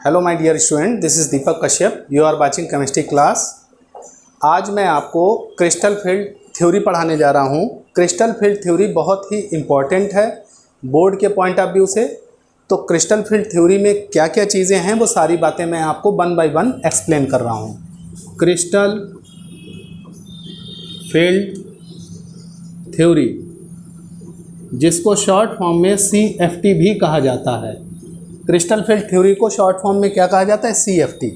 Hello my dear student, this is Deepak Kashyap. You are watching chemistry class. आज मैं आपको crystal field theory पढ़ाने जा रहा हूँ। क्रिस्टल फील्ड थ्योरी बहुत ही इम्पॉर्टेंट है बोर्ड के पॉइंट ऑफ व्यू से। तो क्रिस्टल फील्ड थ्योरी में क्या क्या चीज़ें हैं वो सारी बातें मैं आपको वन बाय वन एक्सप्लेन कर रहा हूँ। क्रिस्टल फील्ड थ्योरी, जिसको शॉर्ट फॉर्म में CFT भी कहा जाता है। क्रिस्टल फील्ड थ्योरी को शॉर्ट फॉर्म में क्या कहा जाता है? CFT।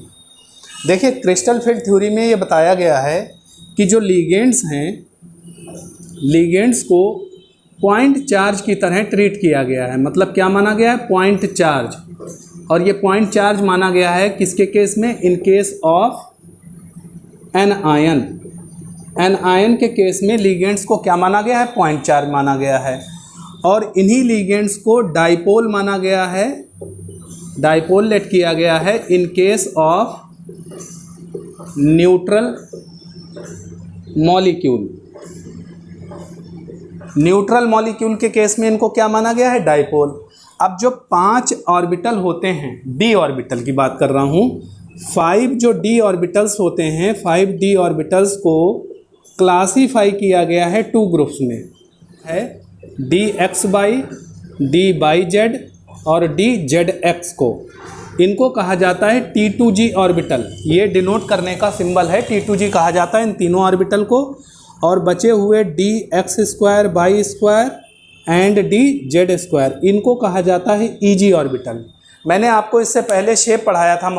देखिए, क्रिस्टल फील्ड थ्योरी में ये बताया गया है कि जो लीगेंड्स हैं, लीगेंड्स को पॉइंट चार्ज की तरह ट्रीट किया गया है। मतलब क्या माना गया है? Point charge. और ये पॉइंट चार्ज माना गया है किसके केस में? In case of anion. Anion के केस में लीगेंड्स को क्या माना गया है? पॉइंट चार्ज माना गया है। और इन्हीं लीगेंड्स को डाइपोल माना गया है, डाइपोल लेट किया गया है in case of neutral molecule. Neutral molecule के केस में इनको क्या माना गया है? डाइपोल। अब जो 5 ऑर्बिटल होते हैं, d ऑर्बिटल की बात कर रहा हूँ, 5 जो d ऑर्बिटल्स होते हैं, 5d ऑर्बिटल्स को क्लासीफाई किया गया है 2 ग्रुप्स में, है dx/, d/z और dzx को। इनको कहा जाता है T2g ऑर्बिटल। ये डिनोट करने का सिंबल है, T2g कहा जाता है इन तीनों ऑर्बिटल को। और बचे हुए dx² y² एंड dz², इनको कहा जाता है Eg ऑर्बिटल। मैंने आपको इससे पहले शेप पढ़ाया था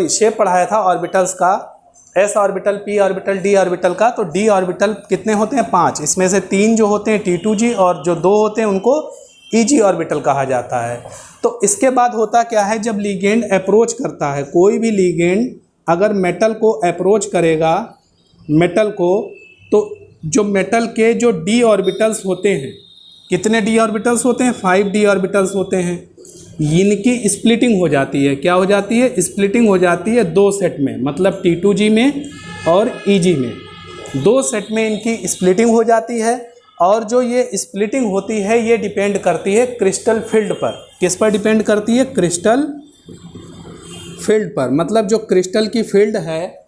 शेप पढ़ाया था ऑर्बिटल्स का, s orbital, p orbital, d orbital का। तो d ऑर्बिटल कितने होते हैं? 5। इसमें से 3 जो होते हैं T2g और जो 2 होते हैं उनको Eg ऑर्बिटल कहा जाता है। तो इसके बाद होता क्या है, जब लीगेंड अप्रोच करता है, कोई भी लीगेंड अगर मेटल को अप्रोच करेगा, मेटल को, तो जो मेटल के जो d ऑर्बिटल्स होते हैं, कितने d ऑर्बिटल्स होते हैं? 5d ऑर्बिटल्स होते हैं। इनकी स्प्लिटिंग हो जाती है। क्या हो जाती है? स्प्लिटिंग हो जाती है 2 सेट में, मतलब T2g में और Eg में। 2 सेट में इनकी स्प्लिटिंग हो जाती है। और जो ये स्प्लिटिंग होती है ये डिपेंड करती है क्रिस्टल फील्ड पर। किस पर डिपेंड करती है? क्रिस्टल फील्ड पर। मतलब जो क्रिस्टल की फील्ड है,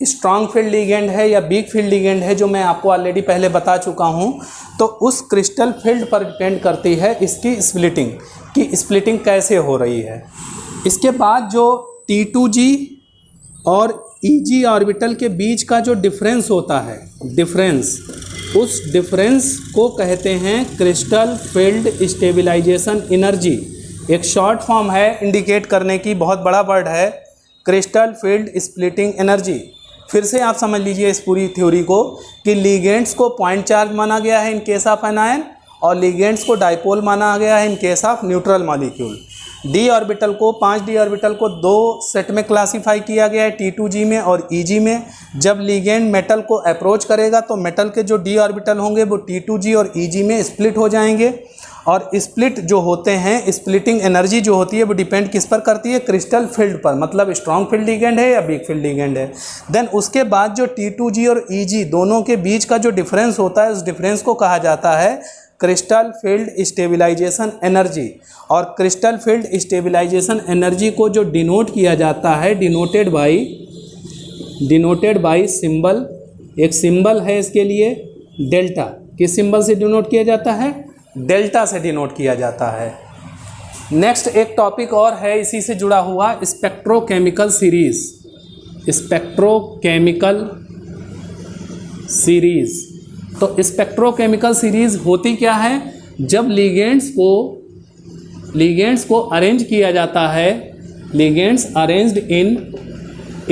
स्ट्रॉन्ग फील्ड लीगेंड है या वीक फील्ड लीगेंड है, जो मैं आपको ऑलरेडी पहले बता चुका हूँ, तो उस क्रिस्टल फील्ड पर डिपेंड करती है इसकी स्प्लिटिंग, कि स्प्लिटिंग कैसे हो रही है। इसके बाद जो T2g और Eg ऑर्बिटल के बीच का जो डिफरेंस होता है, डिफरेंस, उस डिफरेंस को कहते हैं क्रिस्टल फील्ड स्टेबलाइजेशन एनर्जी। एक शॉर्ट फॉर्म है इंडिकेट करने की, बहुत बड़ा वर्ड है, क्रिस्टल फील्ड स्प्लिटिंग एनर्जी। फिर से आप समझ लीजिए इस पूरी थ्योरी को, कि लीगेंड्स को पॉइंट चार्ज माना गया है in case of anion, और लीगेंड्स को डाइपोल माना गया है in case of neutral molecule. d orbital को, 5d ऑर्बिटल को 2 सेट में क्लासीफाई किया गया है, T2g में और Eg में। जब लीगेंड मेटल को अप्रोच करेगा तो मेटल के जो d ऑर्बिटल होंगे वो T2g और Eg में स्प्लिट हो जाएंगे। और स्प्लिट जो होते हैं, स्प्लिटिंग एनर्जी जो होती है वो डिपेंड किस पर करती है? क्रिस्टल फील्ड पर। मतलब स्ट्रॉन्ग फील्ड लीगेंड है या वीक फील्ड लीगेंड है। देन उसके बाद जो T2g और Eg दोनों के बीच का जो डिफरेंस होता है, उस डिफरेंस को कहा जाता है क्रिस्टल फील्ड स्टेबलाइजेशन एनर्जी। और क्रिस्टल फील्ड स्टेबलाइजेशन एनर्जी को जो डिनोट किया जाता है, डिनोटेड बाई सिंबल, एक सिंबल है इसके लिए, डेल्टा। किस सिंबल से डिनोट किया जाता है? डेल्टा से डिनोट किया जाता है। नेक्स्ट एक टॉपिक और है इसी से जुड़ा हुआ, स्पेक्ट्रोकेमिकल सीरीज। स्पेक्ट्रोकेमिकल सीरीज, तो स्पेक्ट्रोकेमिकल सीरीज होती क्या है? जब लीगेंड्स को अरेंज किया जाता है, ligands arranged in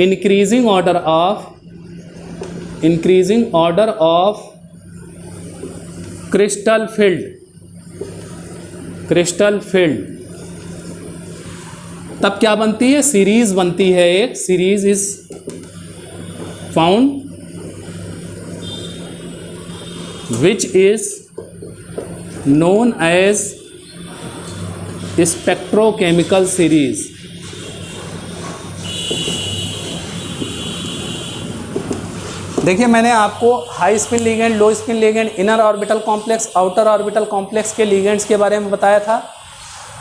increasing order of crystal field, तब क्या बनती है? सीरीज बनती है। एक series is found which is known as spectrochemical series। देखिए, मैंने आपको हाई स्पिन लिगेंड, लो spin ligand, inner orbital complex, outer orbital complex के लिगेंड्स के बारे में बताया था।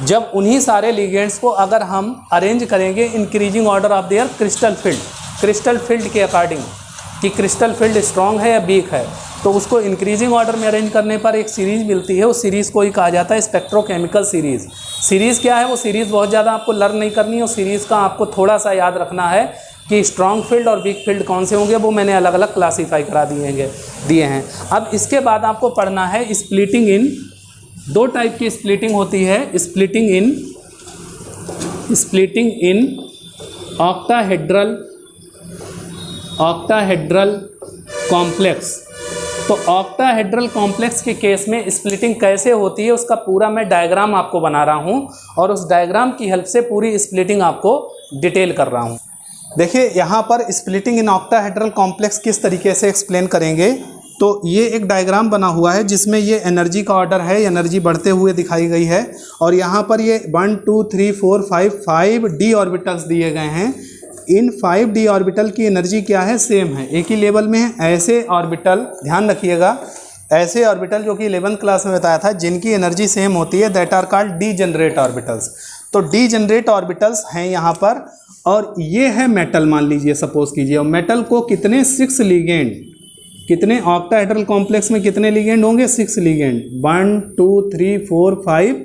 जब उन्हीं सारे लिगेंड्स को अगर हम अरेंज करेंगे increasing order of their crystal field के अकॉर्डिंग, कि क्रिस्टल फील्ड स्ट्रॉन्ग है या वीक है, तो उसको इंक्रीजिंग ऑर्डर में अरेंज करने पर एक सीरीज़ मिलती है। उस सीरीज़ को ही कहा जाता है स्पेक्ट्रोकेमिकल सीरीज़। सीरीज़ क्या है? वो सीरीज़ बहुत ज़्यादा आपको लर्न नहीं करनी है। उस सीरीज़ का आपको थोड़ा सा याद रखना है कि स्ट्रॉन्ग फील्ड और वीक फील्ड कौन से होंगे, वो मैंने अलग अलग क्लासीफाई करा दिए हैं। अब इसके बाद आपको पढ़ना है स्प्लिटिंग इन। दो टाइप की स्प्लिटिंग होती है, स्प्लिटिंग इन ऑक्टाहेड्रल कॉम्प्लेक्स। तो ऑक्टाहेड्रल कॉम्प्लेक्स के केस में स्प्लिटिंग कैसे होती है उसका पूरा मैं डायग्राम आपको बना रहा हूं और उस डायग्राम की हेल्प से पूरी स्प्लिटिंग आपको डिटेल कर रहा हूं। देखिए यहाँ पर स्प्लिटिंग इन ऑक्टाहेड्रल कॉम्प्लेक्स किस तरीके से एक्सप्लेन करेंगे। तो ये एक डायग्राम बना हुआ है जिसमें ये एनर्जी का ऑर्डर है, एनर्जी बढ़ते हुए दिखाई गई है और यहाँ पर ये 1 2 3 4 5 डी ऑर्बिटल्स दिए गए हैं। इन 5 डी ऑर्बिटल की एनर्जी क्या है? सेम है, एक ही लेवल में है। ऐसे ऑर्बिटल, ध्यान रखिएगा, ऐसे ऑर्बिटल जो कि 11th क्लास में बताया था जिनकी एनर्जी सेम होती है, that are called degenerate orbitals. तो डीजेनरेट ऑर्बिटल्स हैं यहाँ पर और ये है मेटल, मान लीजिए, सपोज कीजिए। और मेटल को कितने 6 लिगेंड, कितने ऑक्टाहेड्रल कॉम्प्लेक्स में कितने लिगेंड होंगे? 6 लिगेंड, 1 2 3 4 5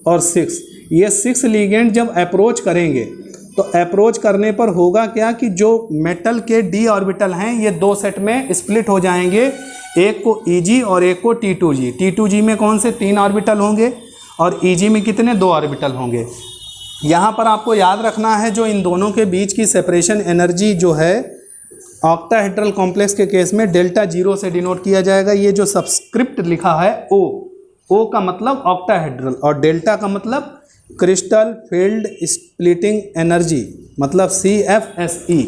और 6। ये 6 लिगेंड जब अप्रोच करेंगे तो अप्रोच करने पर होगा क्या कि जो मेटल के डी ऑर्बिटल हैं ये 2 सेट में स्प्लिट हो जाएंगे, एक को Eg और एक को T2G। T2G में कौन से 3 ऑर्बिटल होंगे और Eg में कितने? 2 ऑर्बिटल होंगे। यहाँ पर आपको याद रखना है जो इन दोनों के बीच की सेपरेशन एनर्जी जो है ऑक्टाहेड्रल कॉम्प्लेक्स के केस में डेल्टा 0 से डिनोट किया जाएगा। ये जो सबस्क्रिप्ट लिखा है O का मतलब ऑक्टाहेड्रल और डेल्टा का मतलब क्रिस्टल फील्ड स्प्लिटिंग एनर्जी, मतलब CFSE।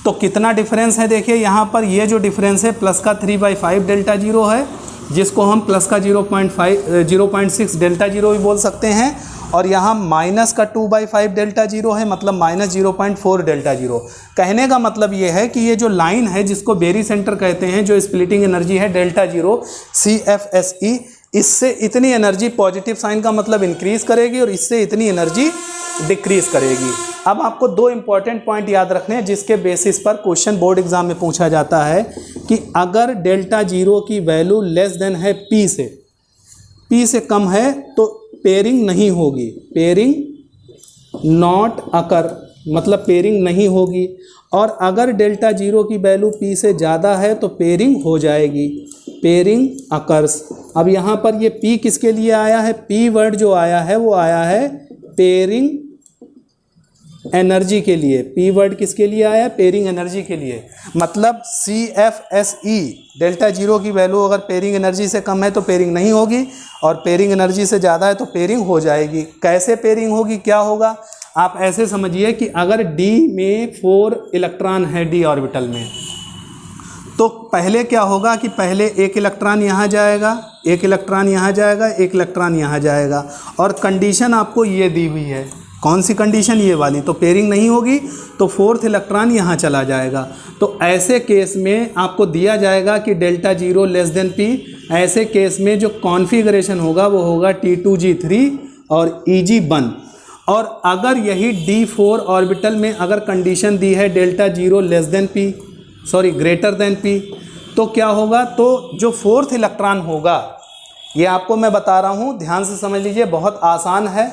तो कितना डिफरेंस है देखिए यहाँ पर, ये जो डिफरेंस है प्लस का 3/5 डेल्टा 0 है, जिसको हम प्लस का 0.6 डेल्टा 0 भी बोल सकते हैं, और यहाँ माइनस का 2/5 डेल्टा 0 है, मतलब माइनस 0.4 डेल्टा 0। कहने का मतलब ये है कि ये जो लाइन है जिसको बेरी सेंटर कहते हैं, जो स्प्लिटिंग एनर्जी है डेल्टा 0 CFSE, इससे इतनी एनर्जी पॉजिटिव साइन का मतलब इंक्रीज करेगी और इससे इतनी एनर्जी डिक्रीज करेगी। अब आपको 2 इंपॉर्टेंट पॉइंट याद रखने हैं जिसके बेसिस पर क्वेश्चन बोर्ड एग्जाम में पूछा जाता है कि अगर डेल्टा 0 की वैल्यू लेस देन है P से कम है तो पेयरिंग नहीं होगी, पेयरिंग नॉट अकर, मतलब पेयरिंग नहीं होगी। और अगर डेल्टा 0 की वैल्यू P से ज़्यादा है तो पेयरिंग हो जाएगी, पेयरिंग अकर्स। अब यहाँ पर ये P किसके लिए आया है? P वर्ड जो आया है वो आया है पेयरिंग एनर्जी के लिए। P वर्ड किसके लिए आया है? पेयरिंग एनर्जी के लिए। मतलब CFSE डेल्टा 0 की वैल्यू अगर पेयरिंग एनर्जी से कम है तो पेयरिंग नहीं होगी और पेयरिंग एनर्जी से ज़्यादा है तो पेयरिंग हो जाएगी। कैसे पेयरिंग होगी, क्या होगा? आप ऐसे समझिए कि अगर D में 4 इलेक्ट्रॉन है D ऑर्बिटल में, तो पहले क्या होगा कि पहले एक इलेक्ट्रॉन यहाँ जाएगा, एक इलेक्ट्रॉन यहाँ जाएगा, एक इलेक्ट्रॉन यहाँ जाएगा, और कंडीशन आपको ये दी हुई है। कौन सी कंडीशन? ये वाली। तो पेयरिंग नहीं होगी तो 4th इलेक्ट्रॉन यहाँ चला जाएगा। तो ऐसे केस में आपको दिया जाएगा कि डेल्टा 0 लेस देन P। ऐसे केस में जो कॉन्फ़िगरेशन होगा वो होगा T2G3 और Eg1। और अगर यही D4 ऑर्बिटल में अगर कंडीशन दी है delta 0 less than P, sorry greater than P, तो क्या होगा? तो जो 4th इलेक्ट्रॉन होगा, ये आपको मैं बता रहा हूँ, ध्यान से समझ लीजिए, बहुत आसान है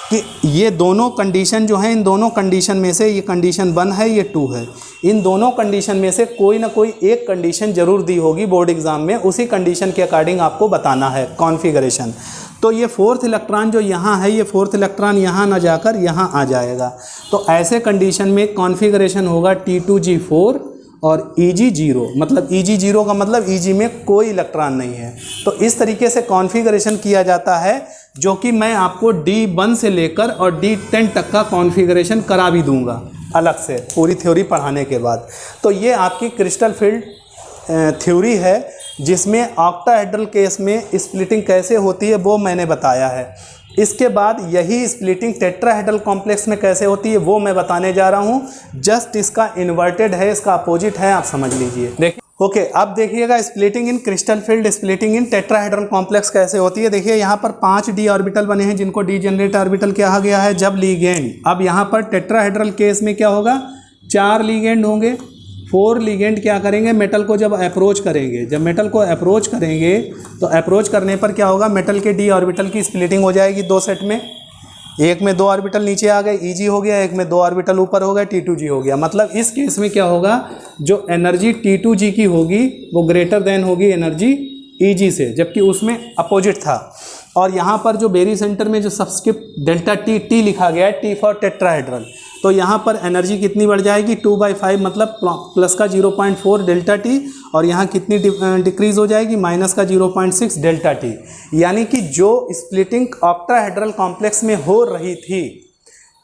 कि ये दोनों कंडीशन जो हैं, इन दोनों कंडीशन में से ये कंडीशन 1 है, ये 2 है, इन दोनों कंडीशन में से कोई ना कोई एक कंडीशन जरूर दी होगी बोर्ड एग्जाम में, उसी कंडीशन के अकॉर्डिंग आपको बताना है कॉन्फ़िगरेशन। तो ये 4th इलेक्ट्रॉन जो यहाँ है, ये 4th इलेक्ट्रॉन यहाँ ना जाकर यहाँ आ जाएगा। तो ऐसे कंडीशन में कॉन्फ़िगरेशन होगा T2G4 और Eg0, मतलब Eg0 का मतलब Eg में कोई इलेक्ट्रॉन नहीं है। तो इस तरीके से कॉन्फ़िगरेशन किया जाता है, जो कि मैं आपको D1 से लेकर और D10 तक का कॉन्फ़िगरेशन करा भी दूंगा अलग से पूरी थ्योरी पढ़ाने के बाद। तो ये आपकी क्रिस्टल फील्ड थ्योरी है जिसमें ऑक्टाहेड्रल केस में स्प्लिटिंग कैसे होती है वो मैंने बताया है। इसके बाद यही स्प्लिटिंग टेट्राहेड्रल कॉम्प्लेक्स में कैसे होती है वो मैं बताने जा रहा हूँ। जस्ट इसका इन्वर्टेड है, इसका अपोजिट है, आप समझ लीजिए। देखिए ओके, अब देखिएगा स्प्लिटिंग इन क्रिस्टल फील्ड, स्प्लिटिंग इन टेट्राहेड्रल कॉम्प्लेक्स कैसे होती है। देखिए यहाँ पर 5 डी ऑर्बिटल बने हैं जिनको डीजेनरेट ऑर्बिटल कहा गया है। जब लिगेंड, अब यहाँ पर टेट्राहेड्रल केस में क्या होगा, 4 लिगेंड होंगे। 4 लिगेंड क्या करेंगे, मेटल को जब अप्रोच करेंगे, जब मेटल को अप्रोच करेंगे तो अप्रोच करने पर क्या होगा, मेटल के डी ऑर्बिटल की स्प्लिटिंग हो जाएगी 2 सेट में। एक में 2 ऑर्बिटल नीचे आ गए, Eg हो गया, एक में 2 ऑर्बिटल ऊपर हो गए, T2g हो गया। मतलब इस केस में क्या होगा, जो एनर्जी T2g की होगी वो ग्रेटर देन होगी एनर्जी Eg से, जबकि उसमें अपोजिट था। और यहाँ पर जो बेरी सेंटर में जो सबस्क्रिप्ट डेल्टा टी लिखा गया है, T फॉर टेट्राहेड्रल, तो यहाँ पर एनर्जी कितनी बढ़ जाएगी, 2/5, मतलब प्लस का 0.4 डेल्टा टी, और यहाँ कितनी डिक्रीज हो जाएगी, माइनस का 0.6 डेल्टा टी। यानी कि जो स्प्लिटिंग ऑक्टाहेड्रल कॉम्प्लेक्स में हो रही थी,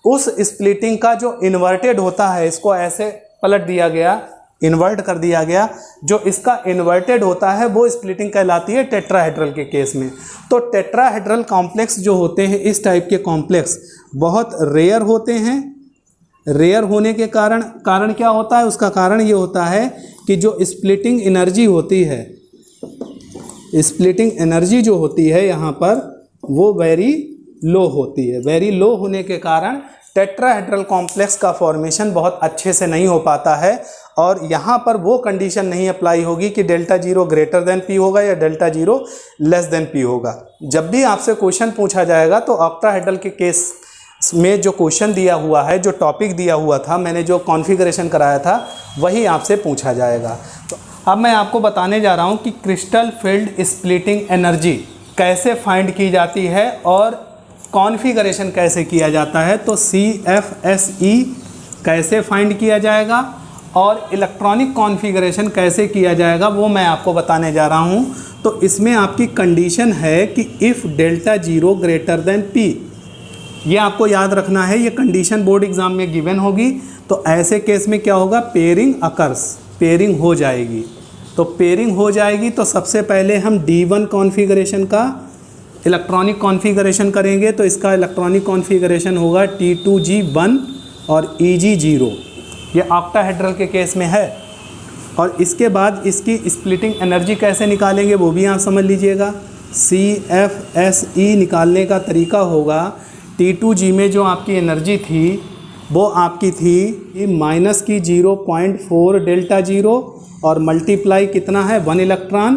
उस स्प्लिटिंग का जो इन्वर्टेड होता है, इसको ऐसे पलट दिया गया, इन्वर्ट कर दिया गया, जो इसका इन्वर्टेड होता है वो स्प्लिटिंग कहलाती है टेट्राहेड्रल के केस में। तो टेट्राहेड्रल कॉम्प्लेक्स जो होते हैं, इस टाइप के कॉम्प्लेक्स बहुत रेयर होते हैं। रेयर होने के कारण क्या होता है, उसका कारण ये होता है कि जो स्प्लिटिंग एनर्जी होती है, स्प्लिटिंग एनर्जी जो होती है यहाँ पर वो वेरी लो होती है। वेरी लो होने के कारण टेट्राहेड्रल कॉम्प्लेक्स का फॉर्मेशन बहुत अच्छे से नहीं हो पाता है, और यहाँ पर वो कंडीशन नहीं अप्लाई होगी कि delta zero greater than P होगा या delta zero less than P होगा। जब भी आपसे क्वेश्चन पूछा जाएगा तो ऑक्टाहेड्रल के केस में जो क्वेश्चन दिया हुआ है, जो टॉपिक दिया हुआ था, मैंने जो कॉन्फ़िगरेशन कराया था, वही आपसे पूछा जाएगा। तो अब मैं आपको बताने जा रहा हूँ कि क्रिस्टल फील्ड स्प्लिटिंग एनर्जी कैसे फाइंड की जाती है और कॉन्फ़िगरेशन कैसे किया जाता है। तो CFSE कैसे फाइंड किया जाएगा और इलेक्ट्रॉनिक कॉन्फ़िगरेशन कैसे किया जाएगा, वो मैं आपको बताने जा रहा हूँ। तो इसमें आपकी कंडीशन है कि if delta zero greater than P, ये आपको याद रखना है, ये कंडीशन बोर्ड एग्जाम में गिवन होगी। तो ऐसे केस में क्या होगा, पेयरिंग अकर्स, पेयरिंग हो जाएगी। तो पेयरिंग हो जाएगी तो सबसे पहले हम D1 कॉन्फ़िगरेशन का इलेक्ट्रॉनिक कॉन्फ़िगरेशन करेंगे। तो इसका इलेक्ट्रॉनिक कॉन्फ़िगरेशन होगा T2g1 और Eg0, ये ऑक्टाहेड्रल के केस में है। और इसके बाद इसकी स्प्लिटिंग एनर्जी कैसे निकालेंगे वो भी आप समझ लीजिएगा। CFSE निकालने का तरीका होगा, T2g में जो आपकी एनर्जी थी वो आपकी थी माइनस की 0.4 डेल्टा जीरो, और मल्टीप्लाई कितना है 1 इलेक्ट्रॉन,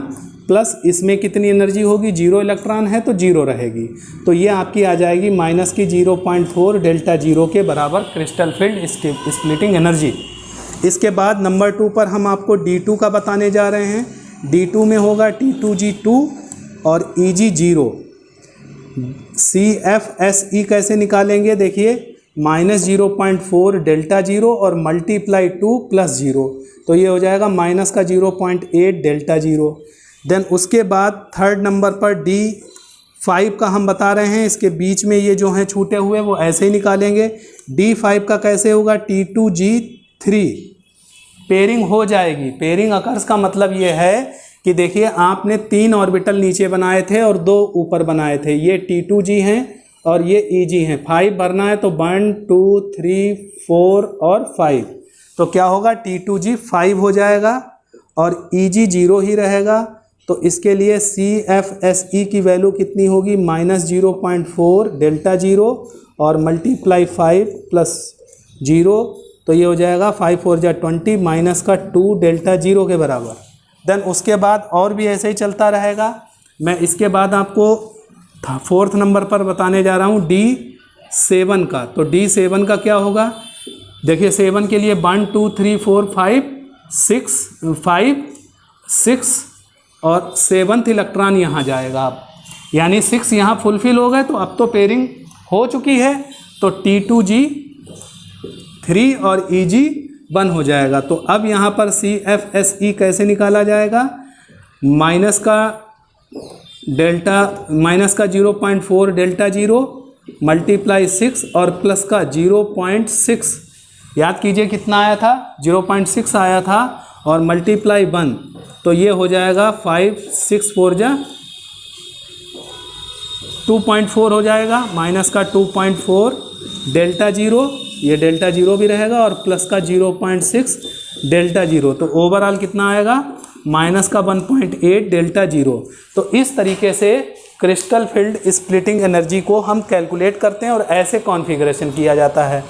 प्लस इसमें कितनी एनर्जी होगी, 0 इलेक्ट्रॉन है तो 0 रहेगी। तो ये आपकी आ जाएगी माइनस की 0.4 डेल्टा जीरो के बराबर क्रिस्टल फील्ड स्प्लिटिंग एनर्जी। इसके बाद नंबर 2 पर हम आपको D2 का बताने जा रहे हैं। D2 में होगा T2g2 और Eg0। CFSE कैसे निकालेंगे, देखिए माइनस 0.4 डेल्टा जीरो और मल्टीप्लाई 2 प्लस 0, तो ये हो जाएगा माइनस का 0.8 डेल्टा जीरो। देन उसके बाद 3rd नंबर पर D5 का हम बता रहे हैं, इसके बीच में ये जो हैं छूटे हुए वो ऐसे ही निकालेंगे। D5 का कैसे होगा, T2g3, पेयरिंग हो जाएगी। पेयरिंग अकर्स का मतलब ये है कि देखिए आपने 3 ऑर्बिटल नीचे बनाए थे और 2 ऊपर बनाए थे, ये T2g हैं और ये Eg हैं। 5 भरना है तो 1 2 3 4 और 5, तो क्या होगा, T2g 5 हो जाएगा और Eg 0 ही रहेगा। तो इसके लिए CFSE की वैल्यू कितनी होगी, माइनस 0.4 डेल्टा जीरो और मल्टीप्लाई 5 प्लस 0, तो ये हो जाएगा 5 4 जा 20 माइनस का 2 डेल्टा जीरो के बराबर। देन उसके बाद और भी ऐसे ही चलता रहेगा। मैं इसके बाद आपको 4th नंबर पर बताने जा रहा हूँ D7 का। तो D7 का क्या होगा, देखिए 7 के लिए 1 2 3 4 5 6 और 7th इलेक्ट्रॉन यहाँ जाएगा। अब यानी 6 यहाँ फुलफिल हो गए, तो अब तो पेयरिंग हो चुकी है, तो T2g3 और Eg1 हो जाएगा। तो अब यहाँ पर CFSE कैसे निकाला जाएगा, माइनस का 0.4 डेल्टा जीरो मल्टीप्लाई 6 और प्लस का 0.6, याद कीजिए कितना आया था, 0.6 आया था, और मल्टीप्लाई 1, तो ये हो जाएगा 5 6 4 जा 2.4 हो जाएगा, माइनस का 2.4 डेल्टा जीरो, ये डेल्टा जीरो भी रहेगा और प्लस का 0.6 डेल्टा जीरो, तो ओवरऑल कितना आएगा माइनस का 1.8 डेल्टा जीरो। तो इस तरीके से क्रिस्टल फील्ड स्प्लिटिंग एनर्जी को हम कैलकुलेट करते हैं और ऐसे कॉन्फ़िगरेशन किया जाता है।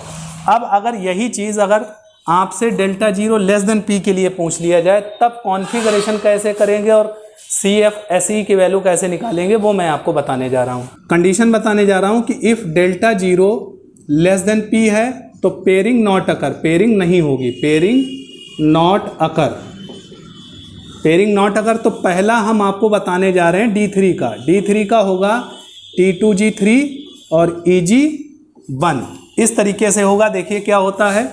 अब अगर यही चीज़ अगर आपसे delta zero less than P के लिए पूछ लिया जाए तब कॉन्फ़िगरेशन कैसे करेंगे और CFSE की वैल्यू कैसे निकालेंगे वो मैं आपको बताने जा रहा हूँ। कंडीशन बताने जा रहा हूँ कि if delta zero less than P है तो पेयरिंग नॉट अकर, पेयरिंग नहीं होगी, pairing not occur, pairing not occur. तो पहला हम आपको बताने जा रहे हैं D3 का। D3 का होगा T2G3 और EG1, इस तरीके से होगा। देखिए क्या होता है,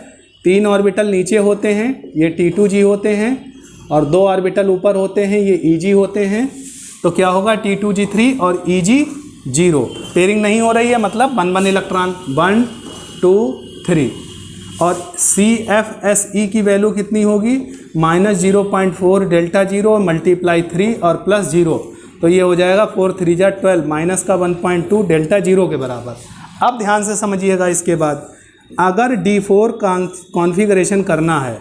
3 ऑर्बिटल नीचे होते हैं, ये T2G होते हैं, और 2 ऑर्बिटल ऊपर होते हैं, ये EG होते हैं। तो क्या होगा, T2G3 और EG0। पेयरिंग नहीं हो रही है मतलब 1 इलेक्ट्रॉन, 1 2 3। और CFSE की वैल्यू कितनी होगी, -0.4 डेल्टा जीरो मल्टीप्लाई 3 और प्लस 0, तो ये हो जाएगा 4 3 जा 12, माइनस का 1.2 डेल्टा जीरो के बराबर। अब ध्यान से समझिएगा, इसके बाद अगर D4 कॉन्फ़िगरेशन करना है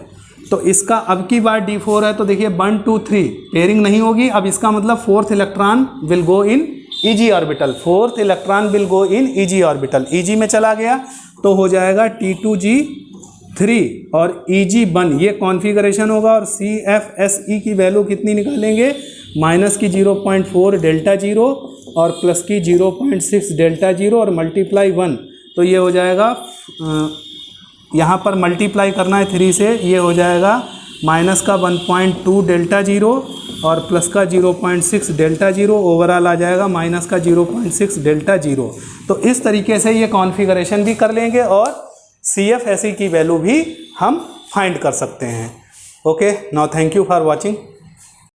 तो इसका अब की बार D4 है तो देखिए 1 2 3 पेयरिंग नहीं होगी। अब इसका मतलब 4th electron will go in EG orbital, 4th electron will go in EG orbital, EG में चला गया तो हो जाएगा T2G3 और EG1, ये कॉन्फ़िगरेशन होगा। और CFSE की वैल्यू कितनी निकालेंगे, माइनस की 0.4 डेल्टा जीरो और प्लस की 0.6 डेल्टा जीरो और मल्टीप्लाई 1, तो ये हो जाएगा, यहाँ पर मल्टीप्लाई करना है 3 से, ये हो जाएगा माइनस का 1.2 डेल्टा जीरो और प्लस का 0.6 डेल्टा जीरो, ओवरऑल आ जाएगा माइनस का 0.6 डेल्टा जीरो। तो इस तरीके से ये कॉन्फ़िगरेशन भी कर लेंगे और CFSE की वैल्यू भी हम फाइंड कर सकते हैं। Okay, now thank you for watching.